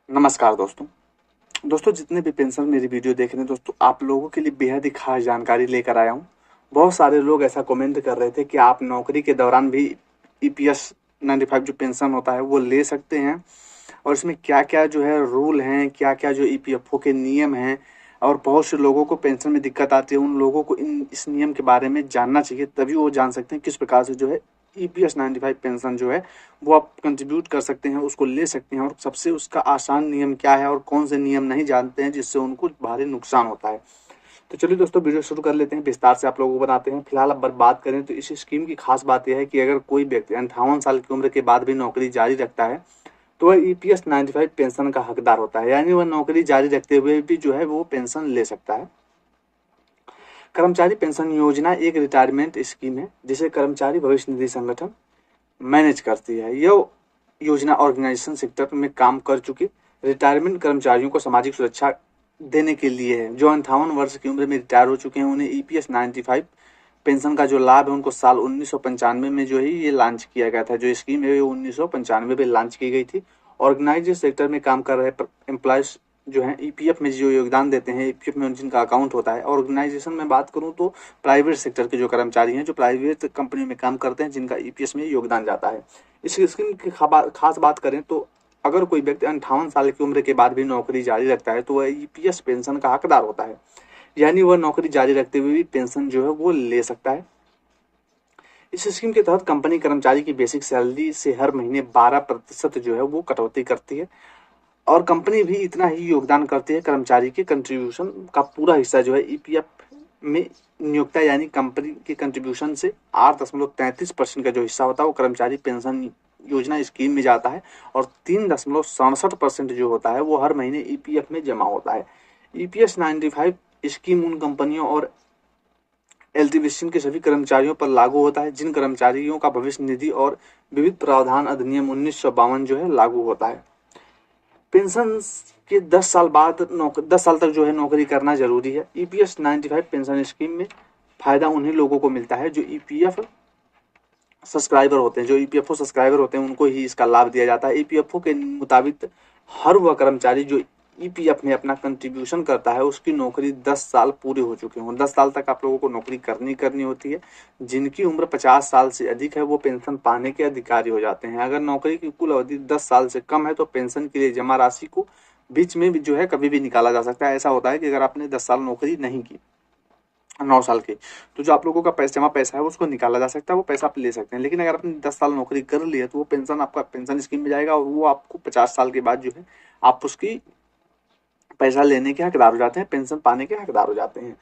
नमस्कार दोस्तों। जितने भी पेंशन मेरी वीडियो देख रहे हैं दोस्तों, आप लोगों के लिए बेहद ही खास जानकारी लेकर आया हूँ। बहुत सारे लोग ऐसा कमेंट कर रहे थे कि आप नौकरी के दौरान भी ईपीएस 95 जो पेंशन होता है वो ले सकते हैं, और इसमें क्या-क्या जो है रूल हैं, क्या-क्या जो ईपीएफओ के नियम हैं, और बहुत से लोगों को पेंशन में दिक्कत आती है, उन लोगों को इस नियम के बारे में जानना चाहिए, तभी वो जान सकते हैं किस प्रकार से जो है ईपीएस 95 पेंशन जो है वो आप कंट्रीब्यूट कर सकते हैं, उसको ले सकते हैं, और सबसे उसका आसान नियम क्या है और कौन से नियम नहीं जानते हैं जिससे उनको भारी नुकसान होता है। तो चलिए दोस्तों, वीडियो शुरू कर लेते हैं, विस्तार से आप लोगों को बताते हैं। फिलहाल अब बात करें तो इस स्कीम की खास बात यह है कि अगर कोई व्यक्ति 58 साल की उम्र के बाद भी नौकरी जारी रखता है तो वह ईपीएस 95 पेंशन का हकदार होता है, यानी वह नौकरी जारी रखते हुए भी जो है वो पेंशन ले सकता है। कर्मचारी पेंशन योजना एक रिटायरमेंट स्कीम है जिसे कर्मचारी भविष्य निधि संगठन मैनेज करती है। यह योजना ऑर्गेनाइजेशन सेक्टर में काम कर चुके रिटायरमेंट कर्मचारियों को सामाजिक सुरक्षा देने के लिए है। जो 58 वर्ष की उम्र में रिटायर हो चुके हैं उन्हें ईपीएस 95 पेंशन का जो लाभ है उनको साल 1995 में जो है ये लॉन्च किया गया था। जो स्कीम है वो 1995 में लॉन्च की गई थी। ऑर्गेनाइज्ड सेक्टर में काम कर रहे एम्प्लॉयज जो है ईपीएफ में जो योगदान देते हैं, ईपीएफ में जिनका अकाउंट होता है। ऑर्गेनाइजेशन में बात करूं तो प्राइवेट सेक्टर के जो कर्मचारी हैं, जो प्राइवेट कंपनी में काम करते हैं, जिनका ईपीएस में योगदान जाता है। इस स्कीम की खास बात करें तो अगर कोई व्यक्ति 58 साल की उम्र के बाद भी नौकरी जारी रखता है तो वह ईपीएस पेंशन का हकदार होता है, यानी वह नौकरी जारी रखते हुए भी पेंशन जो है वो ले सकता है। इस स्कीम के तहत कंपनी कर्मचारी की बेसिक सैलरी से हर महीने 12% जो है वो कटौती करती है, और कंपनी भी इतना ही योगदान करती है। कर्मचारी के कंट्रीब्यूशन का पूरा हिस्सा जो है ईपीएफ में नियोक्ता यानी कंपनी के कंट्रीब्यूशन से 8.33% का जो हिस्सा होता है वो कर्मचारी पेंशन योजना स्कीम में जाता है, और 3.67% जो होता है वो हर महीने ईपीएफ में जमा होता है। ईपीएस 95 स्कीम उन कंपनियों और एल्टीविशन के सभी कर्मचारियों पर लागू होता है जिन कर्मचारियों का भविष्य निधि और विविध प्रावधान अधिनियम 1952 जो है लागू होता है। पेंशन के 10 साल बाद 10 साल तक जो है नौकरी करना जरूरी है। ईपीएस 95 पेंशन स्कीम में फायदा उन्हीं लोगों को मिलता है जो ईपीएफ सब्सक्राइबर होते हैं, जो ईपीएफओ सब्सक्राइबर होते हैं उनको ही इसका लाभ दिया जाता है। ईपीएफओ के मुताबिक हर वह कर्मचारी जो ईपीएफ में अपना कंट्रीब्यूशन करता है उसकी नौकरी 10 साल पूरे हो चुके हों। 10 साल तक आप लोगों को नौकरी करनी होती है। जिनकी उम्र 50 साल से अधिक है वो पेंशन पाने के अधिकारी हो जाते हैं। अगर नौकरी की कुल अवधि 10 साल से कम है तो पेंशन के लिए जमा राशि को बीच में भी जो है कभी भी निकाला जा सकता है। ऐसा होता है कि अगर आपने 10 साल नौकरी नहीं की, 9 साल की, तो जो आप लोगों का जमा पैसा है उसको निकाला जा सकता है, वो पैसा आप ले सकते हैं। लेकिन अगर आपने 10 साल नौकरी कर ली है तो वो पेंशन आपका पेंशन स्कीम में जाएगा, और वो आपको 50 साल के बाद जो है आप उसकी पैसा लेने के हकदार हो जाते हैं, पेंशन पाने के हकदार हो जाते हैं।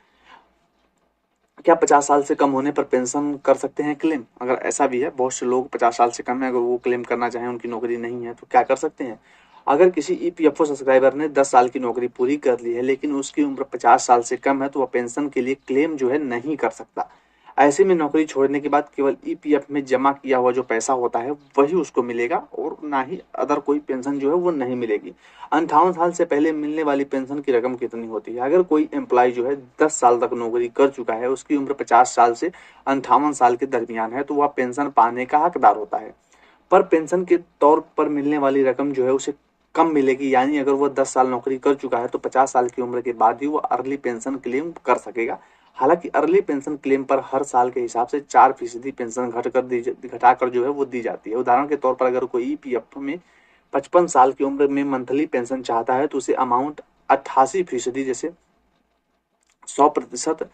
क्या 50 साल से कम होने पर पेंशन कर सकते हैं क्लेम? अगर ऐसा भी है, बहुत से लोग 50 साल से कम है, अगर वो क्लेम करना चाहें, उनकी नौकरी नहीं है, तो क्या कर सकते हैं? अगर किसी ईपीएफओ सब्सक्राइबर ने 10 साल की नौकरी पूरी कर ली है लेकिन उसकी उम्र 50 साल से कम है तो वह पेंशन के लिए क्लेम जो है नहीं कर सकता। ऐसे में नौकरी छोड़ने के बाद केवल ईपीएफ में जमा किया हुआ जो पैसा होता है वही उसको मिलेगा, और ना ही अदर कोई पेंशन जो है वो नहीं मिलेगी। 58 साल से पहले मिलने वाली पेंशन की रकम कितनी होती है? अगर कोई एम्प्लॉय जो है 10 साल तक नौकरी कर चुका है, उसकी उम्र 50 साल से 58 साल के दरमियान है, तो वह पेंशन पाने का हकदार होता है। पर पेंशन के तौर पर मिलने वाली रकम जो है उसे कम मिलेगी, यानी अगर वो 10 साल नौकरी कर चुका है तो 50 साल की उम्र के बाद ही वो अर्ली पेंशन क्लेम कर सकेगा। हालांकि अर्ली पेंशन क्लेम पर हर साल के हिसाब से 4% पेंशन घटाकर जो है वो दी जाती है। उदाहरण के तौर पर अगर कोई ईपीएफ में 55 साल की उम्र में मंथली पेंशन चाहता है तो उसे अमाउंट 88%, जैसे 100%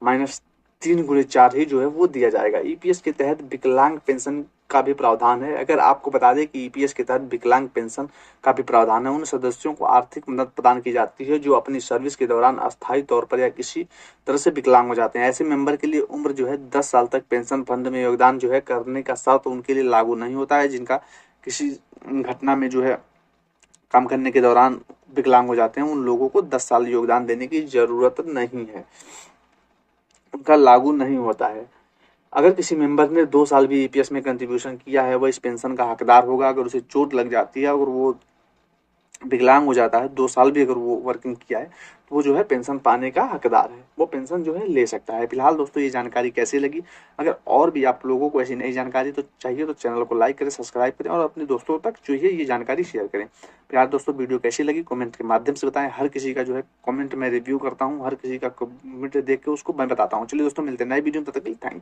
माइनस 3 × 4 ही जो है वो दिया जाएगा। ईपीएस के तहत विकलांग पेंशन का भी प्रावधान है। अगर आपको बता दें कि ईपीएस के तहत विकलांग पेंशन का भी प्रावधान है। उन सदस्यों को आर्थिक मदद प्रदान की जाती है जो अपनी सर्विस के दौरान अस्थायी तौर पर या किसी तरह से विकलांग हो जाते हैं। ऐसे मेंबर के लिए उम्र जो है 10 साल तक पेंशन फंड में योगदान जो है करने का शर्त उनके लिए लागू नहीं होता है, जिनका किसी घटना में जो है काम करने के दौरान विकलांग हो जाते हैं। उन लोगों को 10 साल योगदान देने की जरूरत नहीं है, उनका लागू नहीं होता है। अगर किसी मेंबर ने 2 साल भी ईपीएस में कंट्रीब्यूशन किया है वह इस पेंशन का हकदार होगा। अगर उसे चोट लग जाती है, अगर वो विकलांग हो जाता है, 2 साल भी अगर वो वर्किंग किया है, तो वो जो है पेंशन पाने का हकदार है, वो पेंशन जो है ले सकता है। फिलहाल दोस्तों ये जानकारी कैसी लगी? अगर और भी आप लोगों को ऐसी नई जानकारी तो चाहिए तो चैनल को लाइक करें, सब्सक्राइब करें और अपने दोस्तों तक जो है ये जानकारी शेयर करें। फिलहाल दोस्तों वीडियो कैसी लगी कमेंट के माध्यम से बताएं। हर किसी का जो है कमेंट मैं रिव्यू करता हूँ, हर किसी का कमेंट देख के उसको मैं बताता हूँ। चलिए दोस्तों मिलते हैं नई वीडियो में, तब तक के लिए थैंक यू।